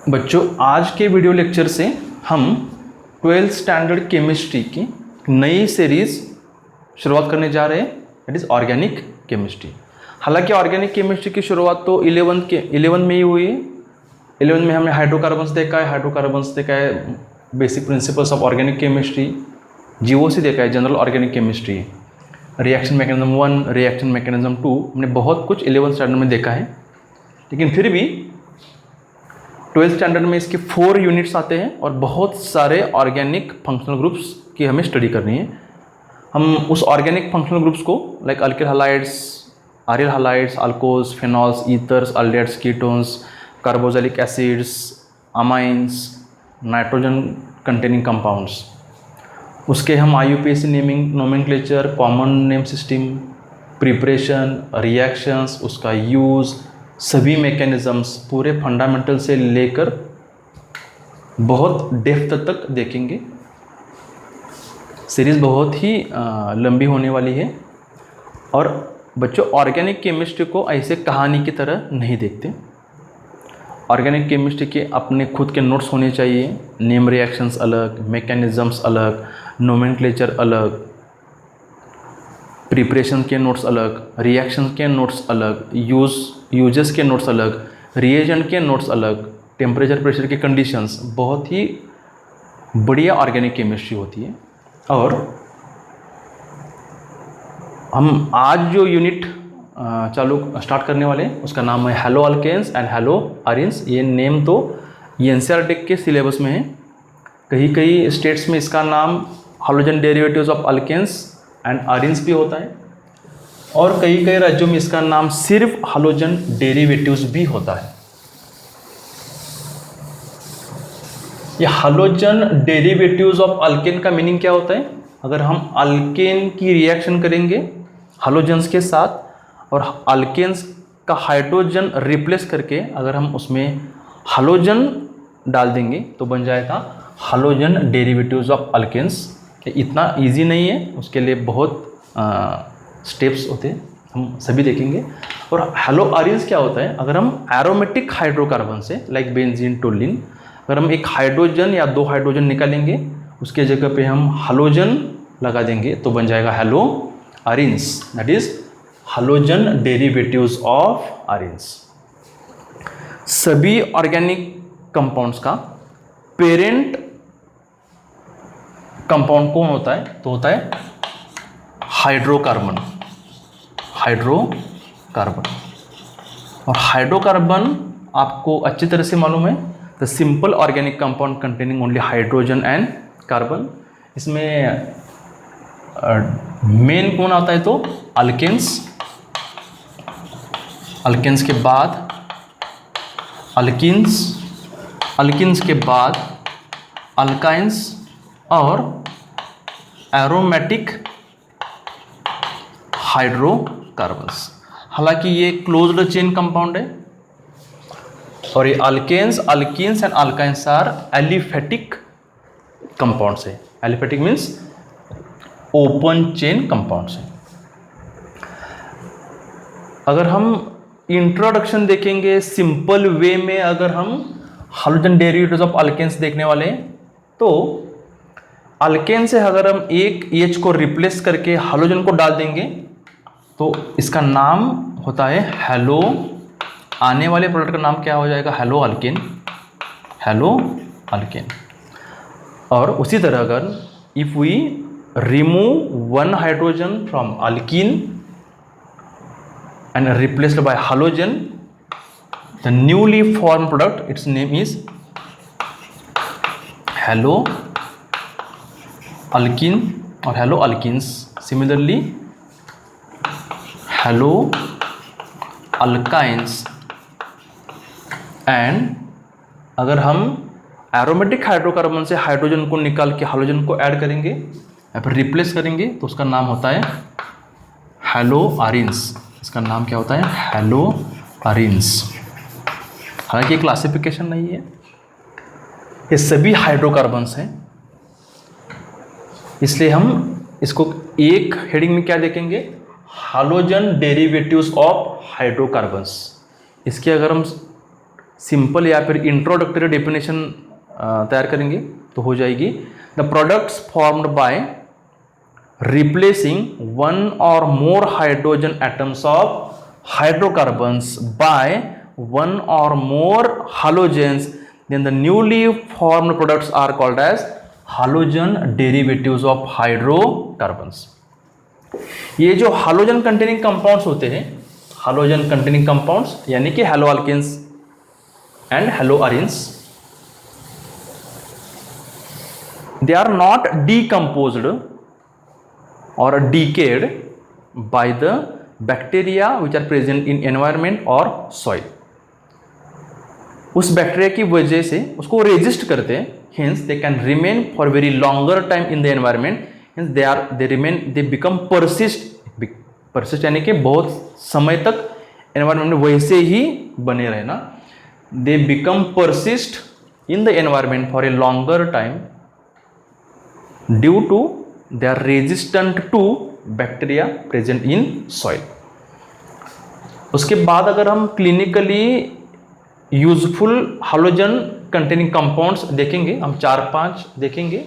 बच्चों, आज के वीडियो लेक्चर से हम 12th स्टैंडर्ड केमिस्ट्री की नई सीरीज़ शुरुआत करने जा रहे हैं, दैट इज़ ऑर्गेनिक केमिस्ट्री। हालांकि ऑर्गेनिक केमिस्ट्री की शुरुआत तो 11 में ही हुई है। 11 में हमने हाइड्रोकार्बन्स देखा है, basic principles of organic chemistry, GOC देखा है, general organic chemistry, reaction mechanism 1, reaction mechanism 2, हमने बहुत कुछ 11th स्टैंडर्ड में देखा है। लेकिन फिर भी 12th स्टैंडर्ड में इसके 4 यूनिट्स आते हैं और बहुत सारे ऑर्गेनिक फंक्शनल ग्रुप्स की हमें स्टडी करनी है। हम उस ऑर्गेनिक फंक्शनल ग्रुप्स को like alkyl halides, aryl halides, alcohols, phenols, ethers, aldehydes, ketones, carboxylic acids, amines, nitrogen containing compounds, उसके हम IUPAC naming nomenclature, common name system, preparation, reactions, उसका यूज़, सभी मैकेनिज़म्स पूरे फंडामेंटल से लेकर बहुत डेप्थ तक देखेंगे। सीरीज़ बहुत ही लंबी होने वाली है। और बच्चों, ऑर्गेनिक केमिस्ट्री को ऐसे कहानी की तरह नहीं देखते। ऑर्गेनिक केमिस्ट्री के अपने खुद के नोट्स होने चाहिए। नेम रिएक्शंस अलग, मैकेनिज़म्स अलग, नोमेनक्लेचर अलग, प्रिपरेशन के नोट्स अलग, रिएक्शन के नोट्स अलग, यूजेस के नोट्स अलग, रिएजेंट के नोट्स अलग, टेम्परेचर प्रेशर के कंडीशंस, बहुत ही बढ़िया ऑर्गेनिक केमिस्ट्री होती है। और हम आज जो यूनिट स्टार्ट करने वाले हैं उसका नाम है halo alkanes and hello arenes. ये नेम तो NCERT के सिलेबस में है। कई कई स्टेट्स में इसका नाम halogen derivatives of alkanes and arenes भी होता है, और कई कई राज्यों में इसका नाम सिर्फ हालोजन डेरिवेटिव्स भी होता है। ये हालोजन डेरिवेटिव्स ऑफ अल्केन का मीनिंग क्या होता है? अगर हम अल्केन की रिएक्शन करेंगे हालोजन्स के साथ और अल्केन्स का हाइड्रोजन रिप्लेस करके अगर हम उसमें हालोजन डाल देंगे तो बन जाएगा हालोजन डेरिवेटिव्स ऑफ अल्केन्स। इतना इजी नहीं है, उसके लिए बहुत स्टेप्स होते हैं, हम सभी देखेंगे। और हेलो अरिन्स क्या होता है? अगर हम एरोमेटिक हाइड्रोकार्बन से लाइक बेंजीन, टोल्यूइन, अगर हम एक हाइड्रोजन या 2 हाइड्रोजन निकालेंगे, उसके जगह पे हम हालोजन लगा देंगे तो बन जाएगा halo arenes, that is halogen derivatives of arenes. सभी ऑर्गेनिक कंपाउंड्स का पेरेंट कंपाउंड कौन होता है? तो होता है हाइड्रोकार्बन। और हाइड्रोकार्बन आपको अच्छी तरह से मालूम है, the simple organic compound containing only hydrogen and carbon. इसमें मेन कौन आता है? तो अल्केन्स, अल्केन्स के बाद अल्किन्स, अल्किन्स के बाद अल्काइंस और एरोमेटिक हाइड्रोकार्बन्स। हालांकि ये क्लोज्ड चेन कंपाउंड है और ये alkanes, alkenes and alkynes are aliphatic compounds है। Aliphatic means open chain compounds है। अगर हम इंट्रोडक्शन देखेंगे सिंपल वे में, अगर हम हालोजन डेरिवेटिव्स ऑफ अल्केन्स देखने वाले हैं, तो अल्केन से अगर हम एक H को रिप्लेस करके हालोजन को डाल देंगे तो इसका नाम होता है हेलो। आने वाले प्रोडक्ट का नाम क्या हो जाएगा? Halo alkane, halo alkane. और उसी तरह अगर if we remove 1 hydrogen from alkene and replaced by halogen, the newly form product, its name is halo alkene और halo alkenes. Similarly halo alkynes. And अगर हम एरोमेटिक हाइड्रोकार्बन से hydrogen को निकाल के हालोजन को ऐड करेंगे या फिर रिप्लेस करेंगे तो उसका नाम होता है हेलो अरिन्स। इसका नाम क्या होता है? Halo arenes. हालांकि ये क्लासिफिकेशन नहीं है, ये सभी हाइड्रोकार्बन्स हैं, इसलिए हम इसको एक हेडिंग में क्या देखेंगे? Halogen derivatives of hydrocarbons. इसके अगर हम सिंपल या फिर इंट्रोडक्टरी डेफिनेशन तैयार करेंगे तो हो जाएगी, the products formed by replacing one or more hydrogen atoms of hydrocarbons by one or more हालोजेंस, then the newly formed products are called as halogen derivatives of hydrocarbons. ये जो halogen containing compounds होते हैं, halogen containing compounds यानी कि haloalkanes and hello arenes, they are not decomposed or decayed by the bacteria which are present in environment or soil. उस bacteria की वजह से उसको रेजिस्ट करते हैं, hence they can remain for very longer time in the environment, hence they become persist यानी कि बहुत समय तक एनवायरमेंट में वैसे ही बने रहना, they become persist in the environment for a longer time due to they are resistant to bacteria present in soil. उसके बाद अगर हम clinically useful halogen containing compounds देखेंगे, हम 4-5 देखेंगे.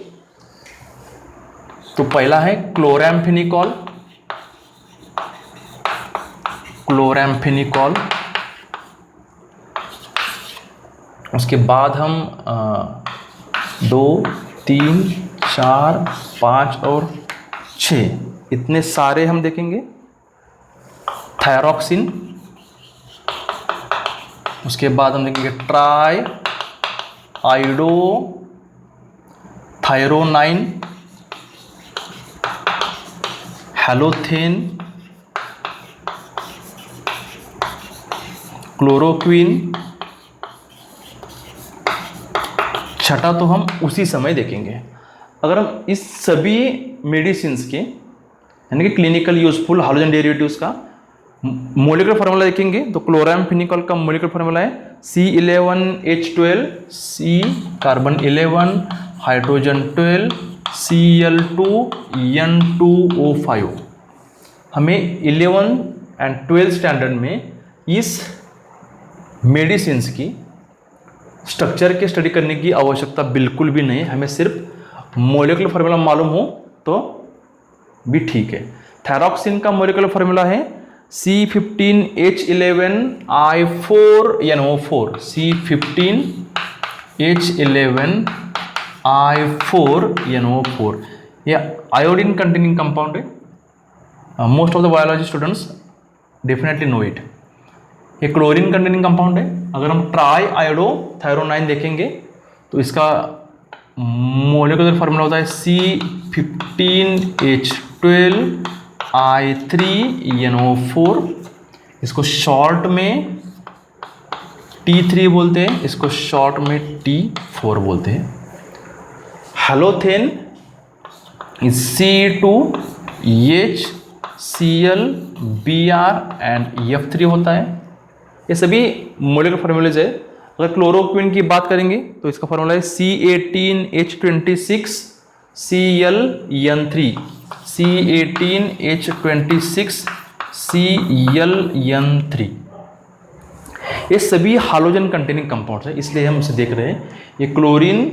तो पहला है क्लोरैम्फेनिकॉल, उसके बाद हम 2, 3, 4, 5 और 6 इतने सारे हम देखेंगे. थायरॉक्सिन, उसके बाद हम देखेंगे ट्राई आयोडो थायरोनाइन, हेलोथेन, क्लोरोक्विन. छठा तो हम उसी समय देखेंगे. अगर हम इस सभी मेडिसिन्स के यानी कि क्लिनिकल यूजफुल हालोजन डेरिवेटिव्स का मोलिकुलर फार्मूला देखेंगे तो क्लोरैम्फेनिकॉल का मोलिकुलर फार्मूला है C11H12, C carbon 11 hydrogen 12 Cl2N2O5. हमें 11 एंड 12 स्टैंडर्ड में इस मेडिसिन्स की स्ट्रक्चर के स्टडी करने की आवश्यकता बिल्कुल भी नहीं है. हमें सिर्फ मोलिकुलर फार्मूला मालूम हो तो भी ठीक है. थायरॉक्सिन का मोलिकुलर फार्मूला है C15H11I4NO4, C15H11I4NO4. यह आयोडीन कंटेनिंग कंपाउंड है. Most of the biology students definitely know it. ये क्लोरीन कंटेनिंग कंपाउंड है. अगर हम ट्राई आयोडो थायरोनाइन देखेंगे तो इसका मोलिकुलर फार्मूला होता है C15H12I3NO4. इसको शॉर्ट में T3 बोलते हैं, इसको शॉर्ट में T4 बोलते हैं. Halothane is C2HCl Br and F3 होता है. ये सभी मोलिकुलर फार्मूलेज है. अगर क्लोरोक्विन की बात करेंगे तो इसका फार्मूला है C18H26 Cln3, C18H26 Cln3. ये सभी हालोजन कंटेनिंग कंपाउंड्स है, इसलिए हम इसे देख रहे हैं. ये क्लोरीन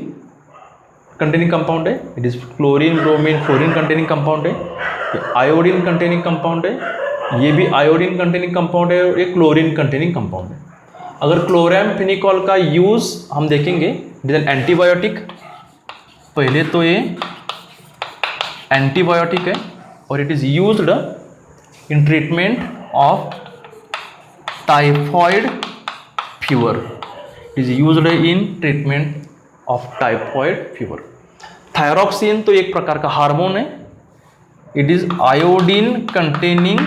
कंटेनिंग कंपाउंड है, it is chlorine bromine fluorine containing compound है. ये आयोडीन कंटेनिंग कंपाउंड है, ये भी आयोडीन कंटेनिंग कंपाउंड है और ये क्लोरीन कंटेनिंग कंपाउंड है. अगर क्लोरैम्फेनिकॉल का यूज हम देखेंगे, इट इज एन एंटीबायोटिक. पहले तो ये एंटीबायोटिक है और it is used in treatment of typhoid fever. It is used in treatment of typhoid fever. Thyroxine तो एक प्रकार का हार्मोन है. It is iodine containing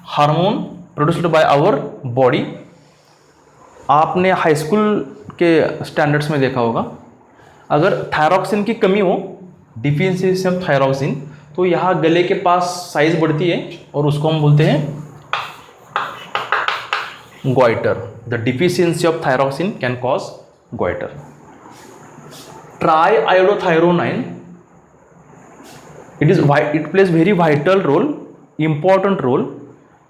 hormone produced by our body. आपने हाई स्कूल के स्टैंडर्ड्स में देखा होगा, अगर थायरॉक्सिन की कमी हो, डिफिशियंसी ऑफ थायरॉक्सिन, तो यहाँ गले के पास साइज बढ़ती है और उसको हम बोलते हैं goiter. The deficiency of thyroxine can cause goiter. Triiodothyronine, it plays very vital role, important role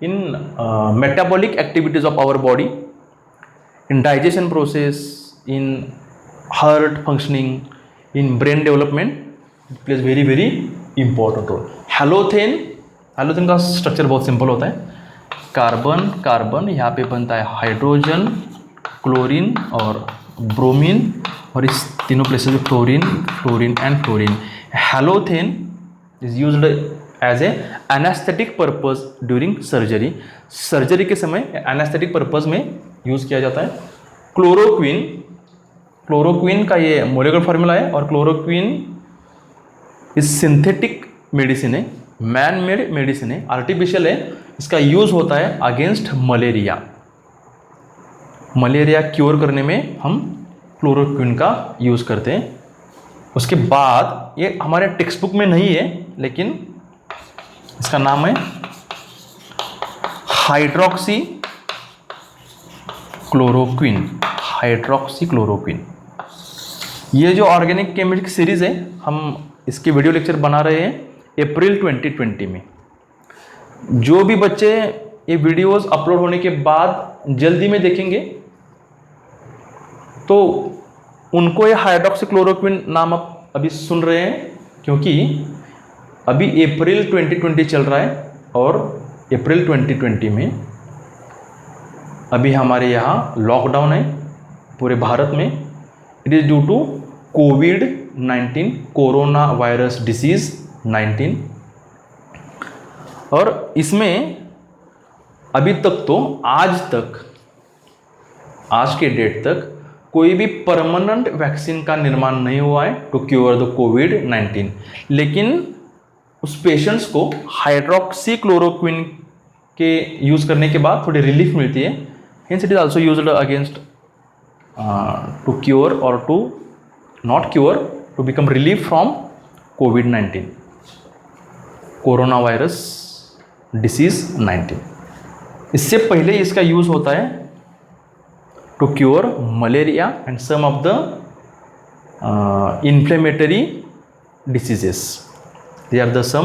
in metabolic activities of our body. in digestion process, in heart functioning, in brain development, it plays very very important role. हैलोथेन का structure बहुत simple होता है, carbon carbon, यहाँ पे बनता है hydrogen, chlorine और bromine, और इस तीनों प्लेसेस में fluorine fluorine and fluorine. Halothane is used as a anesthetic purpose during surgery. Surgery के समय एनेस्थेटिक पर्पज में यूज़ किया जाता है. क्लोरोक्विन, क्लोरोक्विन का ये मोलिकुलर फार्मूला है, और क्लोरोक्विन इस सिंथेटिक मेडिसिन है, मैन मेड मेडिसिन है, आर्टिफिशियल है. इसका यूज़ होता है अगेंस्ट मलेरिया. मलेरिया क्योर करने में हम क्लोरोक्विन का यूज़ करते हैं. उसके बाद ये हमारे टेक्स्ट बुक में नहीं है, लेकिन इसका नाम है हाइड्रोक्सी क्लोरोक्विन. Hydroxy chloroquine. ये जो ऑर्गेनिक केमिस्ट्री सीरीज़ है, हम इसके वीडियो लेक्चर बना रहे हैं अप्रैल 2020 में. जो भी बच्चे ये वीडियोस अपलोड होने के बाद जल्दी में देखेंगे तो उनको ये हाइड्रोक्सी क्लोरोक्विन नाम आप अभी सुन रहे हैं, क्योंकि अभी अप्रैल 2020 चल रहा है, और अप्रैल 2020 में अभी हमारे यहाँ लॉकडाउन है पूरे भारत में. इट इज़ ड्यू टू कोविड-19, कोरोना वायरस डिसीज़ 19. और इसमें अभी तक तो आज के डेट तक कोई भी परमानेंट वैक्सीन का निर्माण नहीं हुआ है टू क्योर द कोविड-19. लेकिन उस पेशेंट्स को हाइड्रोक्सी क्लोरोक्विन के यूज़ करने के बाद थोड़ी रिलीफ मिलती है. Hence it is also used against to cure or to not cure, to become relief from कोविड-19, कोरोना वायरस डिसीज 19. इससे पहले इसका यूज़ होता है to cure malaria and some of the inflammatory diseases. They are the some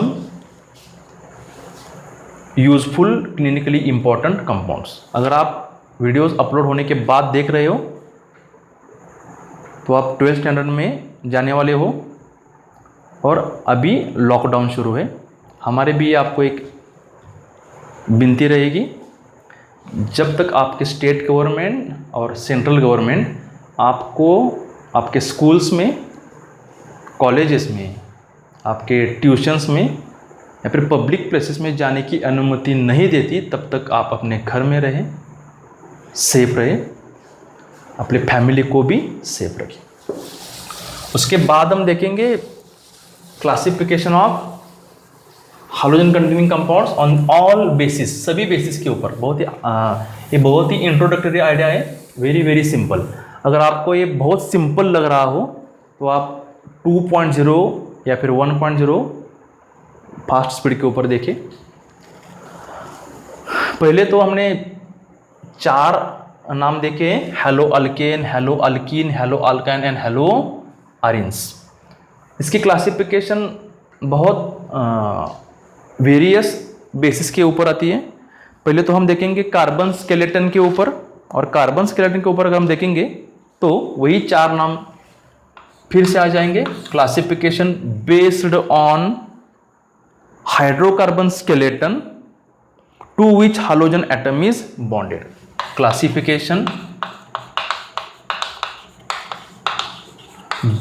useful clinically important compounds. अगर आप videos upload होने के बाद देख रहे हो तो आप 12th स्टैंडर्ड में जाने वाले हो, और अभी लॉकडाउन शुरू है. हमारे भी आपको एक विनती रहेगी, जब तक आपके स्टेट गवर्नमेंट और सेंट्रल गवर्नमेंट आपको आपके स्कूल्स में, कॉलेजेस में, आपके ट्यूशन्स में या फिर पब्लिक प्लेसेस में जाने की अनुमति नहीं देती, तब तक आप अपने घर में रहें, सेफ रहें, अपने फैमिली को भी सेफ रखें. उसके बाद हम देखेंगे classification of hydrogen containing compounds on all basis, सभी बेसिस के ऊपर. ये बहुत ही इंट्रोडक्टरी आइडिया है, वेरी वेरी सिंपल. अगर आपको ये बहुत सिंपल लग रहा हो तो आप 2.0 या फिर 1.0 फास्ट स्पीड के ऊपर देखें. पहले तो हमने 4 नाम देखे, halo alkane, halo alkene, halo alkyne and hello arenes. इसकी क्लासिफिकेशन बहुत वेरियस बेसिस के ऊपर आती है. पहले तो हम देखेंगे कार्बन स्केलेटन के ऊपर, और कार्बन स्केलेटन के ऊपर अगर हम देखेंगे तो वही 4 नाम फिर से आ जाएंगे. Classification based on hydrocarbon skeleton to which hydrogen atom is bonded. Classification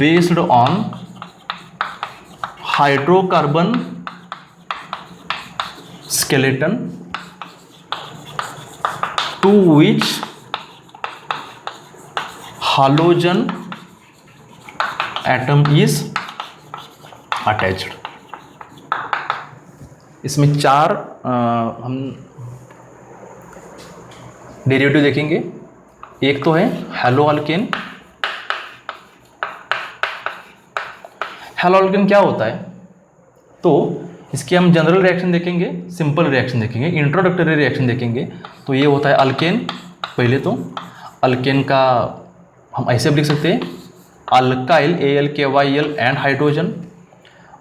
based on hydrocarbon skeleton to which halogen atom is attached. इसमें 4 हम डेरिवेटिव देखेंगे. एक तो है हेलो अल्केन. हेलो अल्केन क्या होता है, तो इसके हम जनरल रिएक्शन देखेंगे, सिंपल रिएक्शन देखेंगे, इंट्रोडक्टरी रिएक्शन देखेंगे. तो ये होता है अल्केन. पहले तो अल्केन का हम ऐसे भी लिख सकते हैं अल्काइल, ALKYL एंड हाइड्रोजन,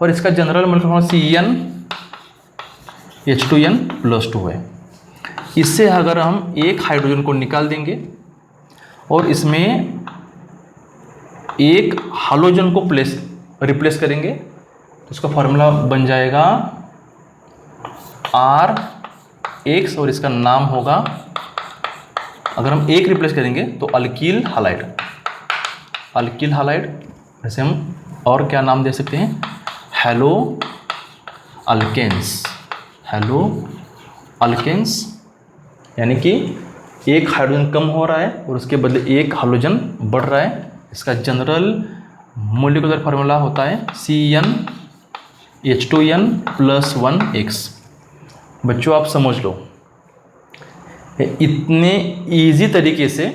और इसका जनरल मोलेक्युलर CnH2n+2 है. इससे अगर हम एक हाइड्रोजन को निकाल देंगे और इसमें एक हालोजन को रिप्लेस करेंगे तो उसका फॉर्मूला बन जाएगा RX और इसका नाम होगा, अगर हम एक रिप्लेस करेंगे तो अल्कील हालाइड। अल्कील हालाइड जैसे हम और क्या नाम दे सकते हैं, हेलो अल्केन्स। हेलो अल्केन्स यानी कि एक हाइड्रोजन कम हो रहा है और उसके बदले एक हाइड्रोजन बढ़ रहा है। इसका जनरल मोलिकुलर फार्मूला होता है CnH2n+1X। बच्चों आप समझ लो, इतने इजी तरीके से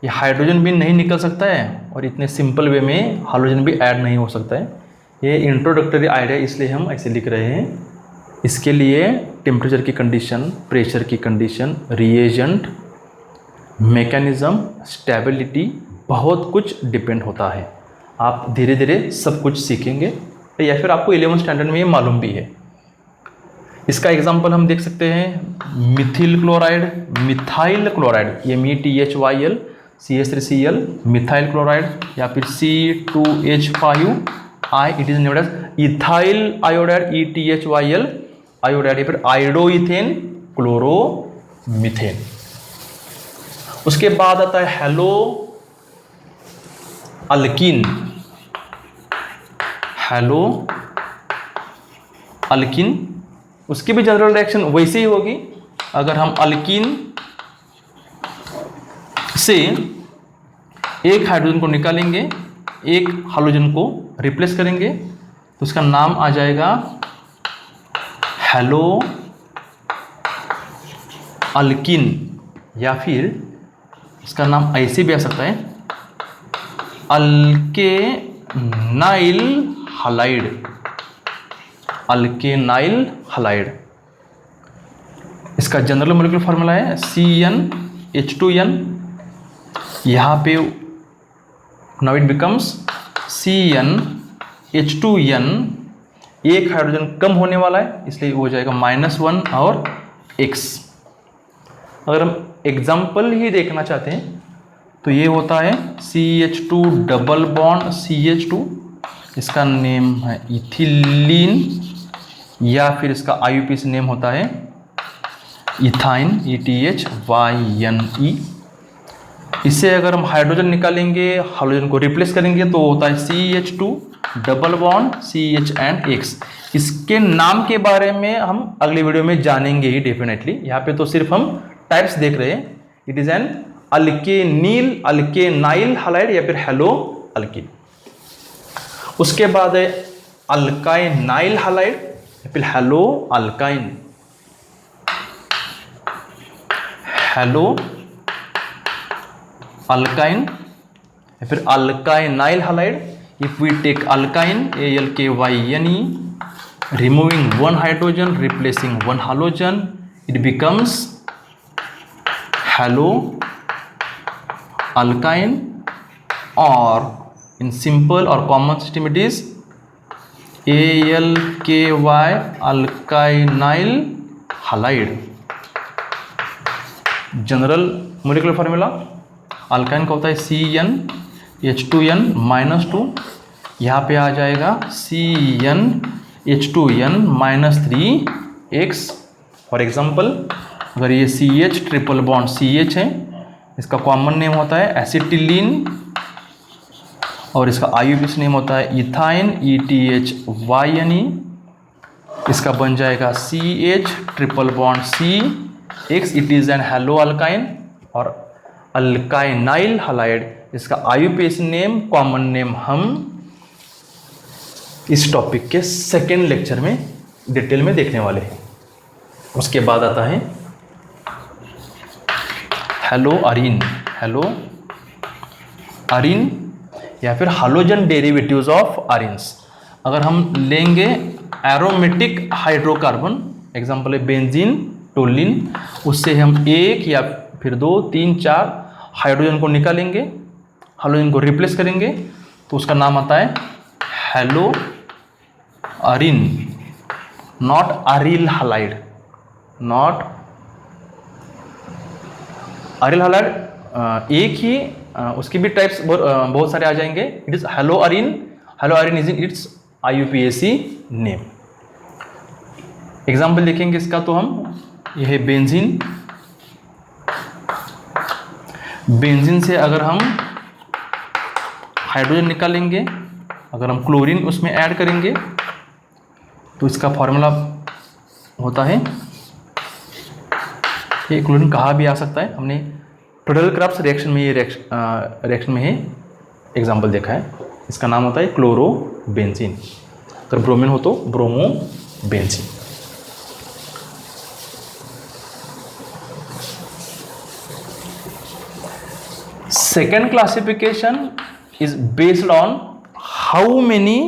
ये हाइड्रोजन भी नहीं निकल सकता है और इतने सिंपल वे में हाइड्रोजन भी ऐड नहीं हो सकता है। ये इंट्रोडक्टरी आइडिया इसलिए हम ऐसे लिख रहे हैं। इसके लिए टेम्परेचर की कंडीशन, प्रेशर की कंडीशन, रिएजेंट, मैकेनिज्म, स्टेबिलिटी, बहुत कुछ डिपेंड होता है। आप धीरे धीरे सब कुछ सीखेंगे या फिर आपको 11th स्टैंडर्ड में ये मालूम भी है। इसका एग्जांपल हम देख सकते हैं मिथिल क्लोराइड, मिथाइल क्लोराइड, ये MeTHYL CH3Cl मिथाइल क्लोराइड, या फिर C2H5I it is named as ethyl iodide ETHYL iodide, या फिर आयोडोइथेन क्लोरोमीथेन। उसके बाद आता है हेलो अल्कीन। हेलो अल्कीन, उसकी भी जनरल रिएक्शन वैसे ही होगी। अगर हम अल्कीन से एक हाइड्रोजन को निकालेंगे, एक हाइड्रोजन को रिप्लेस करेंगे तो उसका नाम आ जाएगा हेलो अल्कीन, या फिर इसका नाम ऐसे भी आ सकता है अल्केनाइल हालाइड। अल्केनाइल हालाइड, इसका जनरल मॉलिक्यूलर फार्मूला है CnH2n। यहाँ पे नाउ इट बिकम्स CnH2n, एक हाइड्रोजन कम होने वाला है इसलिए हो जाएगा -1 और X। अगर हम एग्जाम्पल ही देखना चाहते हैं तो ये होता है CH2 डबल बॉन्ड CH2, इसका नेम है इथिलीन, या फिर इसका IUPAC नेम होता है इथाइन ETHYNE। इससे अगर हम हाइड्रोजन निकालेंगे, हाइड्रोजन को रिप्लेस करेंगे तो होता है CH2 double bond CH and X। इसके नाम के बारे में हम अगले वीडियो में जानेंगे ही डेफिनेटली। यहाँ पे तो सिर्फ हम टाइप्स देख रहे हैं। इट इज एन अल्केनील, अल्केनाइल हालाइड या फिर हेलो अल्कीन। उसके बाद है अल्काइनाइल हालाइड या फिर हेलो अल्काइन। हेलो अल्काइन या फिर alkynyl halide. If we take alkyne ALKYNE, removing one hydrogen, replacing one halogen, it becomes halo alkyne, or in simple or common system it is ALKY alkynyl halide। General molecular formula alkyne का होता है CnH2n-2, यहाँ पे आ जाएगा CnH2n-3X। For example अगर ये CH triple bond CH है, इसका कॉमन नेम होता है एसिटिलीन और इसका IUPAC नेम होता है इथाइन ETHYNE। इसका बन जाएगा CH triple bond CX, it is N hello alkyne. और अल्काइनाइल हालाइड, इसका IUPAC नेम, कॉमन नेम हम इस टॉपिक के सेकेंड लेक्चर में डिटेल में देखने वाले हैं। उसके बाद आता है हेलो अरीन। हेलो अरीन या फिर हालोजन डेरिवेटिव्स ऑफ अरीन्स। अगर हम लेंगे एरोमेटिक हाइड्रोकार्बन, एग्जांपल है बेंजीन, टोलिन, उससे हम एक या फिर 2, 3, 4 हाइड्रोजन को निकालेंगे, हाइड्रोजन को रिप्लेस करेंगे तो उसका नाम आता है halo arene, not aryl halide. Not aryl halide एक ही उसकी भी टाइप्स बहुत सारे आ जाएंगे. It is haloarene. Haloarene is in its IUPAC name. Example देखेंगे इसका तो हम, यह है बेंजीन. बेंजीन से अगर हम हाइड्रोजन निकालेंगे, अगर हम क्लोरीन उसमें ऐड करेंगे तो इसका फॉर्मूला होता है, ये क्लोरीन कहा भी आ सकता है. हमने प्रेडल-क्राफ्ट्स रिएक्शन में ये रिएक्शन में ही एग्जाम्पल देखा है. इसका नाम होता है क्लोरोबेंजीन. अगर ब्रोमीन हो तो bromobenzene. Second classification is based on how many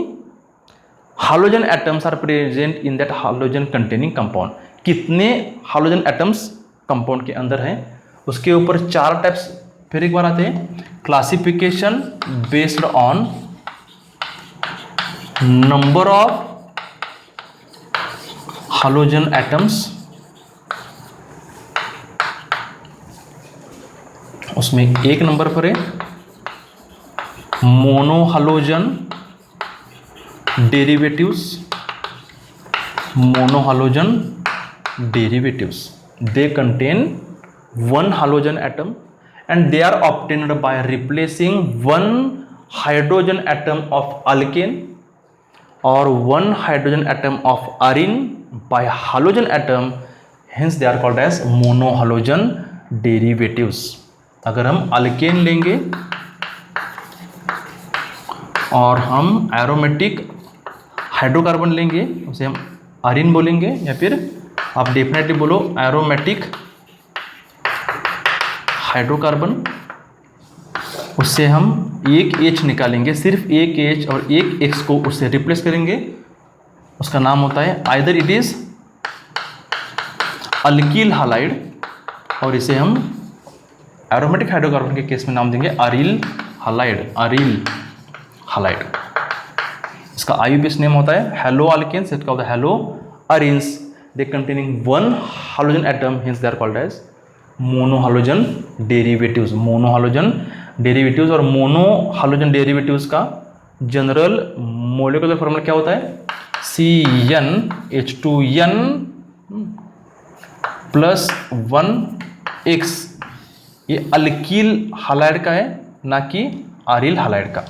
halogen atoms are present in that halogen containing compound. कितने हालोजन एटम्स कंपाउंड के अंदर हैं, उसके ऊपर 4 टाइप्स फिर एक बार आते हैं. Classification based on number of halogen atoms, उसमें 1 नंबर पर है monohalogen derivatives. Monohalogen derivatives, they contain 1 halogen atom and they are obtained by replacing 1 hydrogen atom of alkane or 1 hydrogen atom of arine by halogen atom, hence they are called as monohalogen derivatives. अगर हम alkane लेंगे और हम aromatic hydrocarbon लेंगे, उसे हम अरिन बोलेंगे, या फिर आप डेफिनेटली बोलो एरोमेटिक हाइड्रोकार्बन. उससे हम एक H निकालेंगे, सिर्फ एक H और एक X को उससे रिप्लेस करेंगे. उसका नाम होता है either it is alkyl halide, और इसे हम एरोमेटिक हाइड्रोकार्बन के केस में नाम देंगे अरिल हालाइड. Aryl halide. इसका IUPAC नेम होता है हेलो अल्केन्स. इसका होता है halo arenes. They containing 1 halogen atom, hence they are called as monohalogen derivatives. Monohalogen derivatives और मोनोहालोजन डेरिवेटिव्स का जनरल मोलिकुलर फॉर्मूला क्या होता है? CnH2n plus 1x. ये अल्कील हालाइड का है, ना कि आरिल हालाइड का.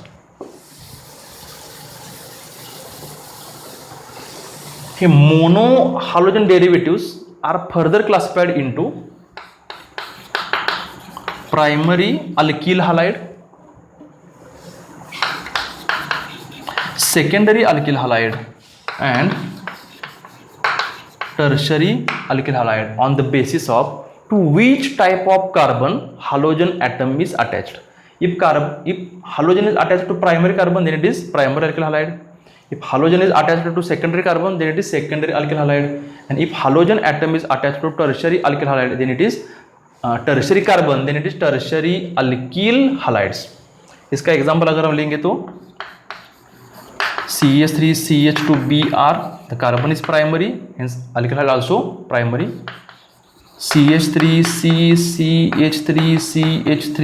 Monohalogen derivatives are further classified into primary alkyl halide, secondary alkyl halide and tertiary alkyl halide on the basis of to which type of carbon halogen atom is attached. If halogen is attached to primary carbon, then it is primary alkyl halide. If halogen is attached to secondary carbon, then it is secondary alkyl halide. And if halogen atom is attached to tertiary alkyl halide, then it is tertiary carbon, then it is tertiary alkyl halides. इसका example अगर हम लेंगे तो CH3CH2Br, the carbon is primary, hence alkyl halide also primary. CH3CCH3CH3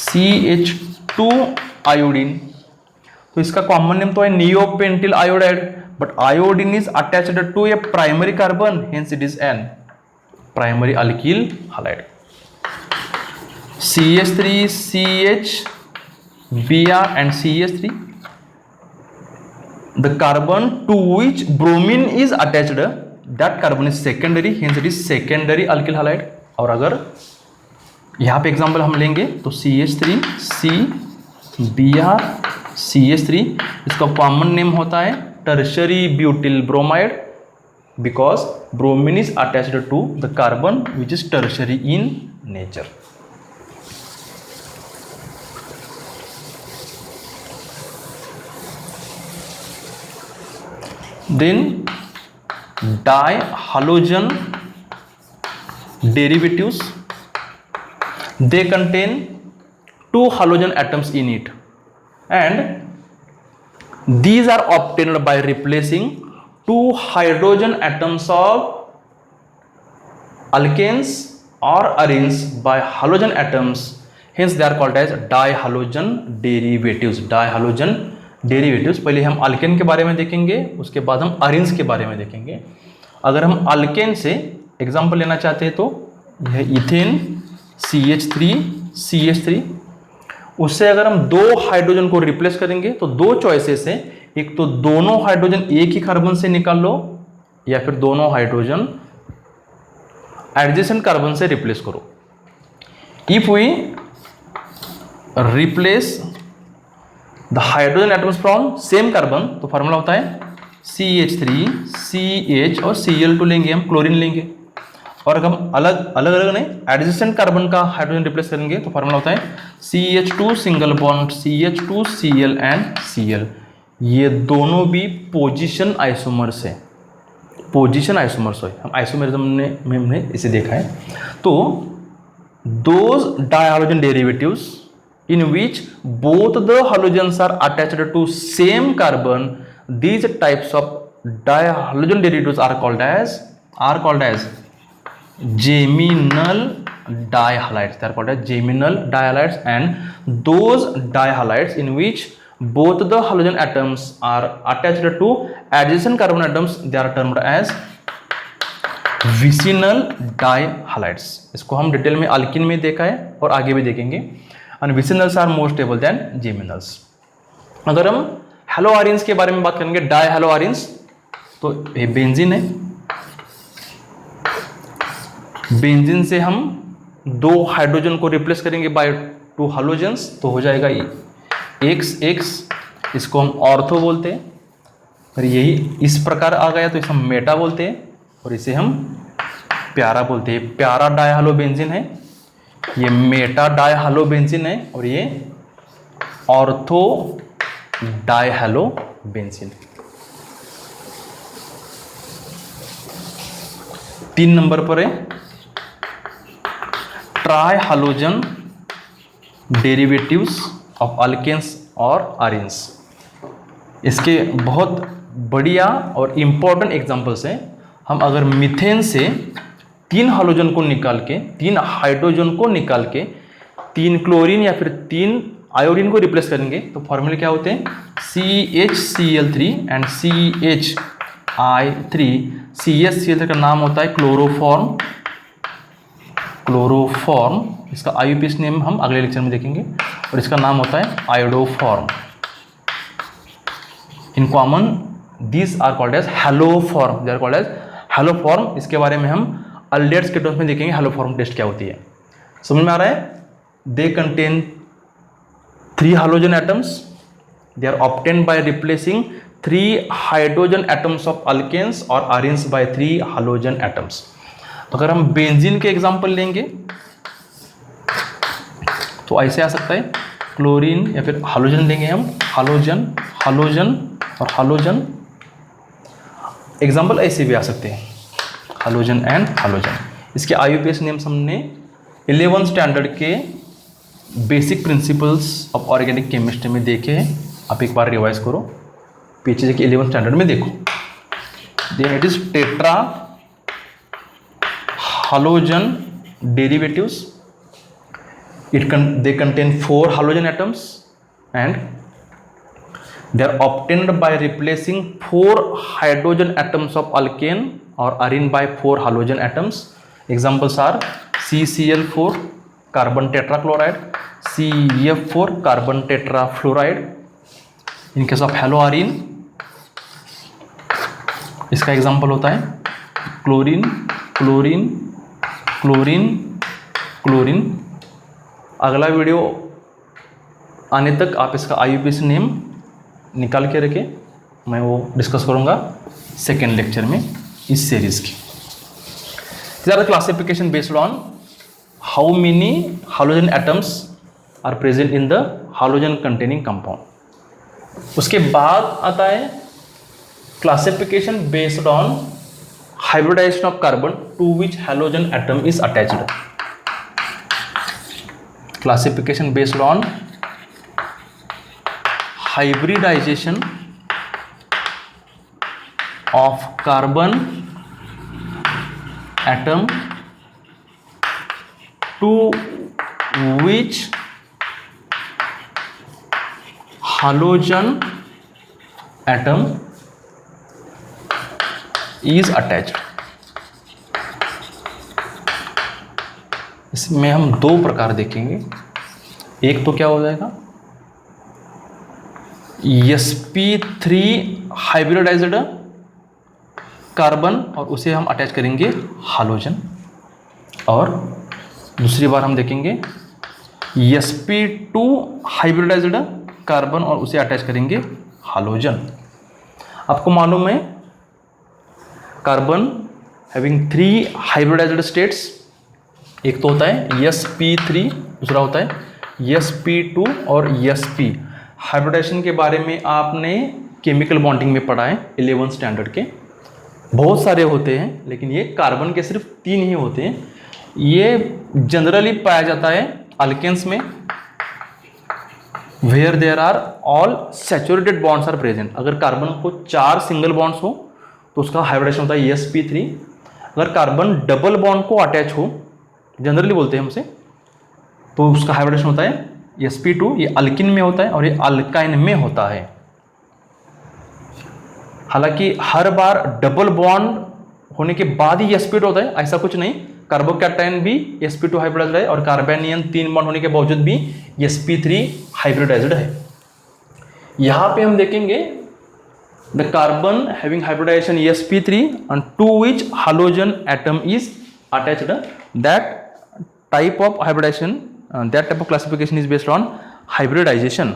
CH2 iodine. तो इसका common name तो है neopentyl iodide, but iodine is attached to a primary carbon, hence it is an primary alkyl halide. CH3CH Br and CH3, the carbon to which bromine is attached, that carbon is secondary, hence it is secondary alkyl halide. और अगर यहाँ पे example हम लेंगे तो CH3CBr CH3, इसका common name होता है tertiary butyl bromide, because bromine is attached to the carbon which is tertiary in nature. Then dihalogen derivatives, they contain 2 halogen atoms in it, and these are obtained by replacing 2 hydrogen atoms of alkanes or arranged by halogen atoms, hence they are called as dihalogen derivatives. Dihalogen derivatives. पहले हम alkane के बारे में देखेंगे, उसके बाद हम arrange के बारे में देखेंगे. अगर हम अल्केन से एग्जाम्पल लेना चाहते हैं तो यह इथेन CH3, उससे अगर हम दो हाइड्रोजन को रिप्लेस करेंगे तो दो चॉइसेस है. एक तो दोनों हाइड्रोजन एक ही कार्बन से निकाल लो, या फिर दोनों हाइड्रोजन एडजेसेंट कार्बन से रिप्लेस करो. If we replace the hydrogen atoms from same carbon तो फार्मूला होता है CH3, CH और Cl2 लेंगे, हम क्लोरीन लेंगे. और अगर हम अलग अलग नहीं एडजेसेंट कार्बन का हाइड्रोजन रिप्लेस करेंगे तो फार्मूला होता है CH2 single bond CH2 Cl and Cl. ये दोनों भी पोजीशन आइसोमर्स है. पोजीशन आइसोमर्स है, हम आइसोमेरिज्म में हमने इसे देखा है. तो those dihalogen derivatives in which both the halogens are attached to same carbon, these types of dihalogen derivatives are called as geminal dihalides. They are called as geminal dihalides, and those dihalides in which both the halogen atoms are attached to adjacent carbon atoms, they are termed as vicinal dihalides. इसको हम detail में alkene में देखा है और आगे भी देखेंगे. And vicinals are more stable than geminals. अगर हम हेलोआरिन्स के बारे में बात करेंगे, डायहेलोआरिन्स, तो ये बेंजीन है. बेंजीन से हम दो हाइड्रोजन को रिप्लेस करेंगे बाय टू हालोजेंस तो हो जाएगा XX. इसको हम ऑर्थो बोलते हैं. और यही इस प्रकार आ गया तो इसे हम मेटा बोलते हैं और इसे हम प्यारा बोलते हैं. प्यारा डायहालो बेंजीन है, ये मेटा डायहालो बेंजीन है और ये ऑर्थो डायहालो बेंजीन. 3 नंबर पर है try halogen derivatives of alkanes और अरेन्स. इसके बहुत बढ़िया और इंपॉर्टेंट एग्जांपल्स हैं. हम अगर मीथेन से 3 हाइड्रोजन को निकाल के 3 हाइड्रोजन को निकाल के 3 क्लोरीन या फिर 3 आयोडीन को रिप्लेस करेंगे तो फॉर्मूले क्या होते हैं CHCl3 एंड CHI3. CHCl3 का नाम होता है क्लोरोफॉर्म. इसका IUPAC नेम हम अगले लेक्चर में देखेंगे और इसका नाम होता है iodoform. In common these are called as haloform. They are called as haloform. इसके बारे में हम अल्डेट्स के टर्म्स में देखेंगे हेलोफॉर्म टेस्ट क्या होती है. समझ में आ रहा है? They contain 3 hydrogen atoms. They are obtained by replacing 3 hydrogen atoms of alkanes और अरेन्स बाय 3 हाइड्रोजन एटम्स. तो अगर हम बेंजीन के एग्जांपल लेंगे तो ऐसे आ सकता है क्लोरीन या फिर हाइड्रोजन लेंगे हम, हाइड्रोजन और हाइड्रोजन. एग्जांपल ऐसे भी आ सकते हैं हाइड्रोजन एंड हाइड्रोजन. इसके IUPAC नेम्स हमने 11th स्टैंडर्ड के basic principles of organic chemistry में देखे हैं. आप एक बार रिवाइज करो, पीछे के 11th स्टैंडर्ड में देखो. Then it is tetra halogen derivatives. They contain 4 halogen atoms and they are obtained by replacing 4 hydrogen atoms of alkane or arene by 4 halogen atoms. Examples are CCl4 carbon tetrachloride, CF4 carbon tetrafluoride. In case of haloarine इसका example होता है chlorine, chlorine, chlorine, chlorine. अगला video आने तक आप इसका IUPAC name निकाल के रखें, मैं वो डिस्कस करूँगा सेकेंड लेक्चर में इस सीरीज़ की. These are the classification based on how many halogen atoms are present in the halogen containing compound. उसके बाद आता है classification based on hybridization of carbon to which halogen atom is attached. Classification based on hybridization of carbon atom to which halogen atom is attached. इसमें हम दो प्रकार देखेंगे। एक तो क्या हो जाएगा, sp3 हाइब्रिडाइज्ड कार्बन और उसे हम अटैच करेंगे हालोजन, और दूसरी बार हम देखेंगे sp2 हाइब्रिडाइज्ड कार्बन और उसे अटैच करेंगे हालोजन। आपको मालूम है कार्बन हैविंग 3 हाइब्रिडाइज्ड स्टेट्स, एक तो होता है sp3, दूसरा होता है sp2 और sp। हाइब्रिडाइजेशन के बारे में आपने केमिकल बॉन्डिंग में पढ़ा है 11th स्टैंडर्ड के। बहुत सारे होते हैं लेकिन ये कार्बन के सिर्फ 3 ही होते हैं। ये जनरली पाया जाता है अल्केन्स में, where there are all saturated bonds are present. अगर कार्बन को 4 सिंगल बॉन्ड्स हो तो उसका हाइब्रिडाइजेशन होता है sp3। अगर कार्बन डबल बॉन्ड को अटैच हो, जनरली बोलते हैं हमसे, तो उसका हाइब्रिडेशन होता है sp2। ये अल्किन में होता है और ये अल्काइन में होता है। हालांकि हर बार डबल बॉन्ड होने के बाद ही sp2 होता है, ऐसा कुछ नहीं। कार्बोकैटायन भी sp2 हाइब्रिडाइज्ड है और कार्बेनियन 3 बॉन्ड होने के बावजूद भी sp3 हाइब्रिडाइज्ड है। यहां पे हम देखेंगे the carbon having hybridization sp3 and to which halogen atom is attached, that type of hybridization, that type of classification is based on hybridization।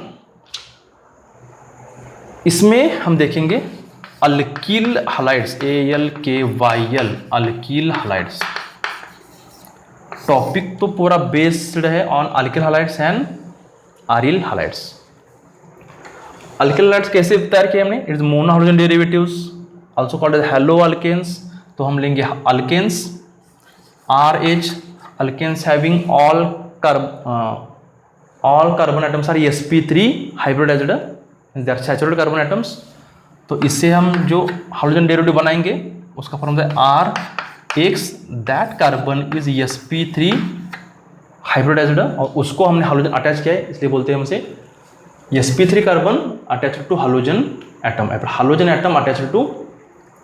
इसमें हम देखेंगे alkyl halides, ALKYL, alkyl halides. Topic तो पूरा बेस्ड है on alkyl halides and aryl halides. Alkyl halides कैसे तैयार किया हमने? It's mono hydrogen derivatives also called as halo alkanes. तो हम लेंगे alkanes RH, alkanes having all carbon atoms are sp3 hybridized, they are saturated carbon atoms. तो इससे हम जो हाइड्रोजन डेरिवेटिव बनाएंगे उसका फॉर्मूला है RH, that carbon is sp3 hybridized, और उसको हमने हाइड्रोजन अटैच किया है, इसलिए बोलते हैं हमसे sp3 carbon attached to hydrogen atom, hydrogen atom attached to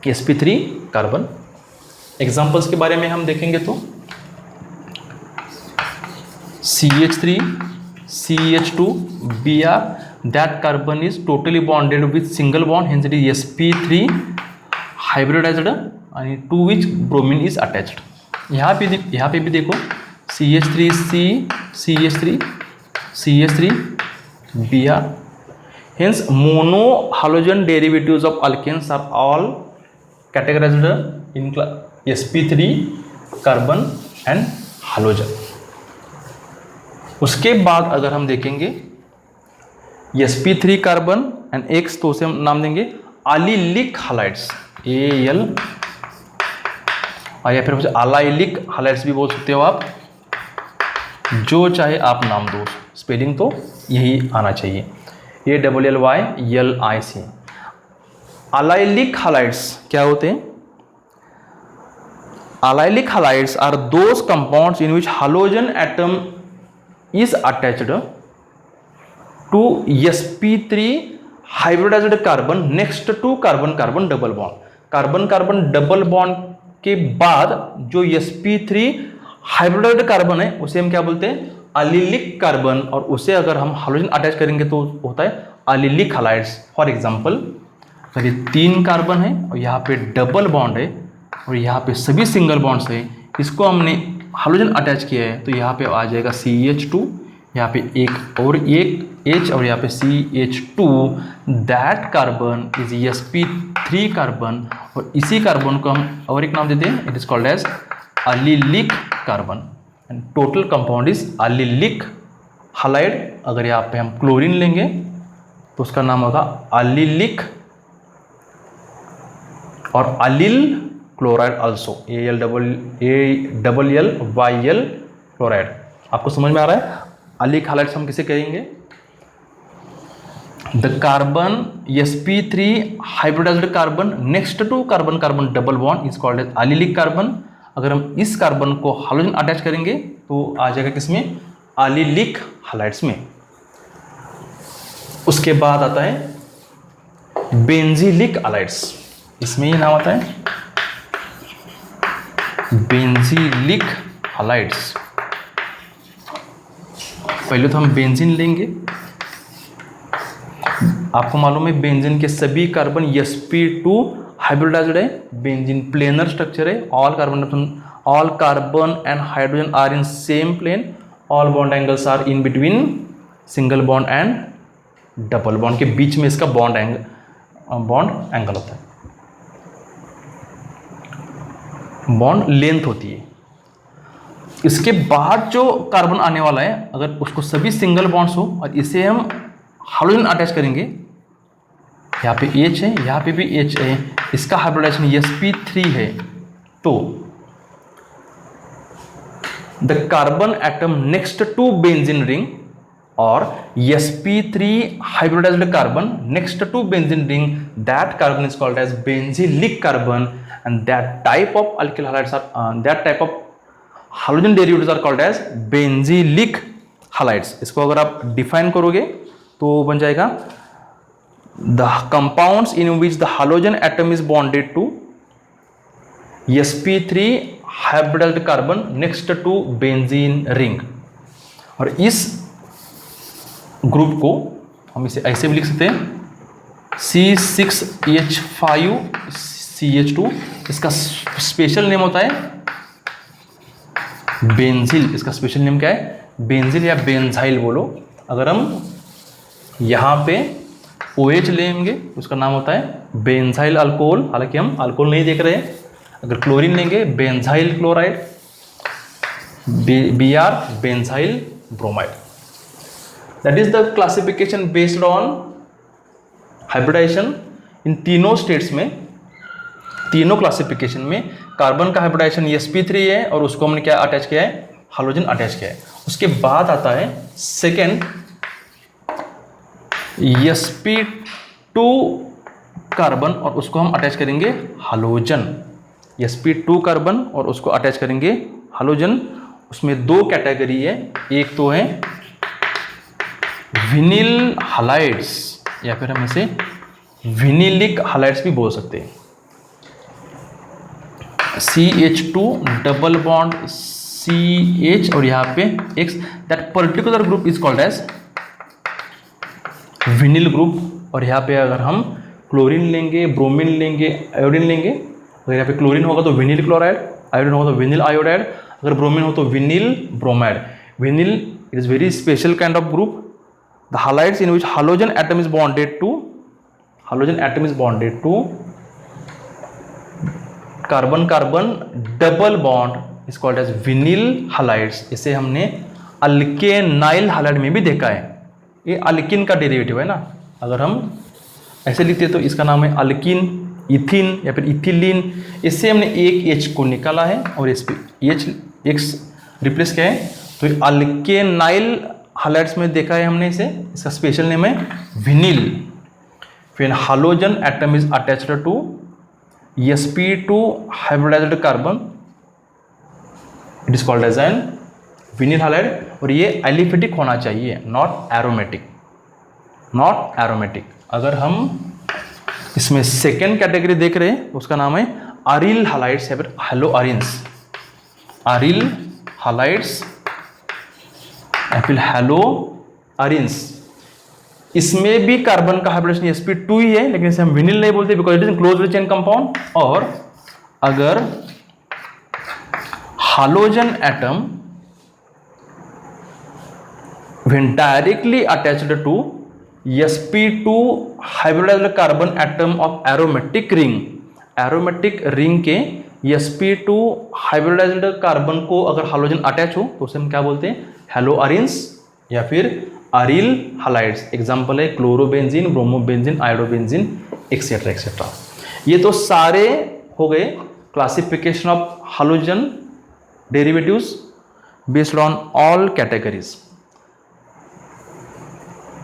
sp3 carbon. Examples के बारे में हम देखेंगे तो CH3 CH2 Br, that carbon is totally bonded with single bond, hence it is sp3 hybridized and to which bromine is attached। यहाँ पे भी देखो CH3C CH3 CH3 Br, hence mono halogen derivatives of alkenes are all categorized in sp3 carbon and halogen. उसके बाद अगर हम देखेंगे sp3 carbon and X, तो उसे हम नाम देंगे अलिलिक हालाइड्स, AL, या फिर उसे अलाइलिक हालाइड्स भी बोल सकते हो आप, जो चाहे आप नाम दो, स्पेलिंग तो यही आना चाहिए, ALLYLIC। अलाइलिक हालाइड्स क्या होते हैं? Allylic halides are those compounds in which halogen atom is attached to sp3 hybridized carbon next to carbon-carbon double bond। Carbon-carbon double bond के बाद जो sp3 हाइब्रिडाइज्ड कार्बन है उसे हम क्या बोलते हैं? अलिलिक कार्बन, और उसे अगर हम हाइड्रोजन अटैच करेंगे तो होता है अलिलिक हलाइड्स। फॉर एग्जांपल, अगर ये 3 कार्बन है और यहाँ पे डबल बॉन्ड है और यहाँ पे सभी सिंगल बॉन्ड्स है, इसको हमने हाइड्रोजन अटैच किया है तो यहाँ पे आ जाएगा CH2, यहाँ पे एक और एक H और यहाँ पे CH2, that carbon is sp3 carbon, और इसी कार्बन को हम और एक नाम देते हैं, it is called as allylic carbon, and total compound is allylic halide. अगर यहाँ पे हम क्लोरीन लेंगे तो उसका नाम होगा अलिलिक और अलिल क्लोराइड आल्सो, ALLYL क्लोराइड। आपको समझ में आ रहा है? अलिलिक हालाइड्स हम किसे कहेंगे? The carbon sp3 hybridized carbon next to carbon carbon double bond is called as allylic carbon. अगर हम इस कार्बन को हाइड्रोजन अटैच करेंगे तो आ जाएगा किसमें, एलिलिक हैलाइड्स में। उसके बाद आता है बेंजीलिक हैलाइड्स, इसमें ये नाम आता है बेंजीलिक हैलाइड्स। पहले तो हम बेंजीन लेंगे। आपको मालूम है बेंजीन के सभी कार्बन sp2 हाइब्रिडाइज्ड है। बेंजीन प्लेनर स्ट्रक्चर है। All carbon and hydrogen are in same plane. All bond angles are in between single bond and double bond के बीच में इसका बॉन्ड एंगल होता है, बॉन्ड लेंथ होती है। इसके बाद जो कार्बन आने वाला है, अगर उसको सभी सिंगल बॉन्ड्स हो और इसे हम हाइड्रोजन अटैच करेंगे, यहाँ पे H है, यहाँ पे भी H है, इसका हाइब्रिडाइजेशन sp3 है, तो the carbon atom next to benzene ring और sp3 hybridized carbon next to benzene ring, that carbon is called as benzylic carbon, and that type of alkyl halides are that type of halogen derivatives are called as benzylic halides। इसको अगर आप define करोगे तो बन जाएगा the compounds in which the halogen atom is bonded to sp3 hybridized carbon next to benzene ring। और इस group को हम इसे ऐसे भी लिख सकते हैं C6H5CH2। इसका स्पेशल नेम होता है बेंजिल। इसका स्पेशल नेम क्या है, बेंजिल या बेंजाइल बोलो। अगर हम यहाँ पे OH लेंगे उसका नाम होता है बेंजाइल अल्कोहल, हालांकि हम अल्कोहल नहीं देख रहे हैं। अगर क्लोरीन लेंगे benzyl chloride, Br benzyl bromide. That is the classification based on hybridization। इन तीनों स्टेट्स में, तीनों क्लासिफिकेशन में कार्बन का हाइब्रिडाइजेशन sp3 है और उसको हमने क्या अटैच किया है, हाइड्रोजन अटैच किया है। उसके बाद आता है सेकेंड sp2 कार्बन और उसको हम अटैच करेंगे हाइड्रोजन। sp2 कार्बन और उसको अटैच करेंगे हाइड्रोजन। उसमें दो कैटेगरी है, एक तो है विनिल हैलाइड्स या फिर हम इसे विनिलिक हैलाइड्स भी बोल सकते हैं। CH2 डबल बॉन्ड CH और यहाँ पे X, that particular group is called as vinyl group. और यहाँ पे अगर हम क्लोरीन लेंगे, ब्रोमीन लेंगे, आयोडीन लेंगे, अगर यहाँ पे क्लोरीन होगा तो विनिल क्लोराइड, आयोडीन होगा तो विनिल आयोडाइड, अगर ब्रोमीन हो तो vinyl bromide. Vinyl it is very special kind of group. The halides in which halogen atom is bonded to carbon-carbon double bond is called as vinyl halides। इसे हमने अल्केनाइल halide में भी देखा है। ये अल्किन का डेरिवेटिव है ना। अगर हम ऐसे लिखते हैं तो इसका नाम है अल्किन, इथिन या फिर इथिलीन। इससे हमने एक H को निकाला है और इस पे X रिप्लेस किया है, तो अल्केनाइल हैलाइड्स में देखा है हमने इसे। इसका स्पेशल नेम है विनिल। फिर hydrogen atom is attached to sp2 hybridized carbon, it is called as an vinyl halide. और ये एलिफेटिक होना चाहिए, नॉट एरोमेटिक। अगर हम इसमें सेकेंड कैटेगरी देख रहे हैं उसका नाम है अरिल हैलाइड्स या फिर हेलो अरिन्स। अरिल हैलाइड्स या फिर हेलो अरिन्स, इसमें भी कार्बन का हाइब्रिडेशन sp2 ही है, लेकिन इसे हम विनिल नहीं बोलते because it is closed chain compound. और अगर hydrogen atom when directly attached to sp2 hybridized carbon atom of aromatic ring के sp2 हाइब्रिडाइज्ड कार्बन को अगर हाइड्रोजन अटैच हो तो उसे हम क्या बोलते हैं, हेलो अरिन्स या फिर अरिल हैलाइड्स। एग्जांपल है chlorobenzene, bromobenzene, iodobenzene etcetera etcetera. ये तो सारे हो गए classification of hydrogen derivatives based on all categories.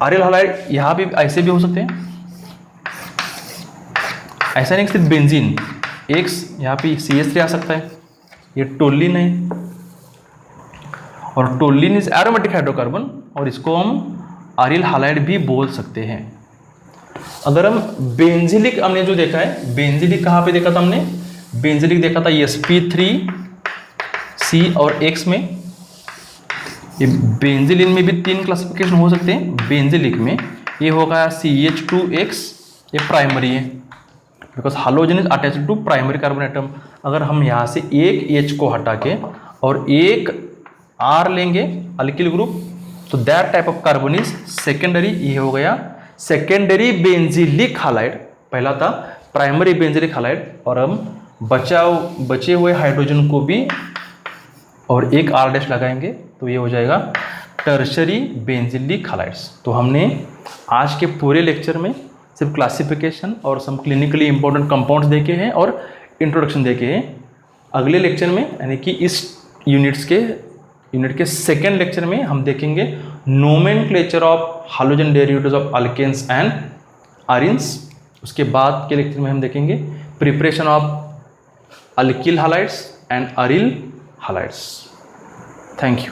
Aryl halide यहाँ भी ऐसे भी हो सकते हैं, ऐसा नहीं सिर्फ बेंजीन, X यहाँ पे CH3 आ सकता है, ये टोलिन है। और टोल्यूइन इज एरोमेटिक हाइड्रोकार्बन और इसको हम अरिल हैलाइड भी बोल सकते हैं। अगर हम बेंजिलिक हमने जो देखा है, बेंजिलिक कहाँ पे देखा था हमने, बेंजिलिक देखा था sp3C और X में। ये बेंजिलिन में भी 3 क्लासिफिकेशन हो सकते हैं। बेंजिलिक में ये होगा CH2X, ये प्राइमरी है because halogen is attached to primary carbon atom. अगर हम यहाँ से एक H को हटा के और एक R लेंगे अल्किल ग्रुप, तो that type of carbon is secondary. ये हो गया सेकेंडरी बेंजिलिक हैलाइड, पहला था प्राइमरी बेंजिलिक हैलाइड, और हम बचे हुए हाइड्रोजन को भी और एक R डैश लगाएंगे तो ये हो जाएगा टर्शरी बेंजिलिक हैलाइड्स। तो हमने आज के पूरे लेक्चर में सिर्फ क्लासिफिकेशन और सम क्लिनिकली इंपॉर्टेंट कंपाउंड्स देखे हैं और इंट्रोडक्शन देखे हैं। अगले लेक्चर में यानी कि इस यूनिट के सेकेंड लेक्चर में हम देखेंगे nomenclature of halogen derivatives of alkanes and arenes. उसके बाद के लेक्चर में हम देखेंगे preparation of alkyl halides and aryl halides. Thank you.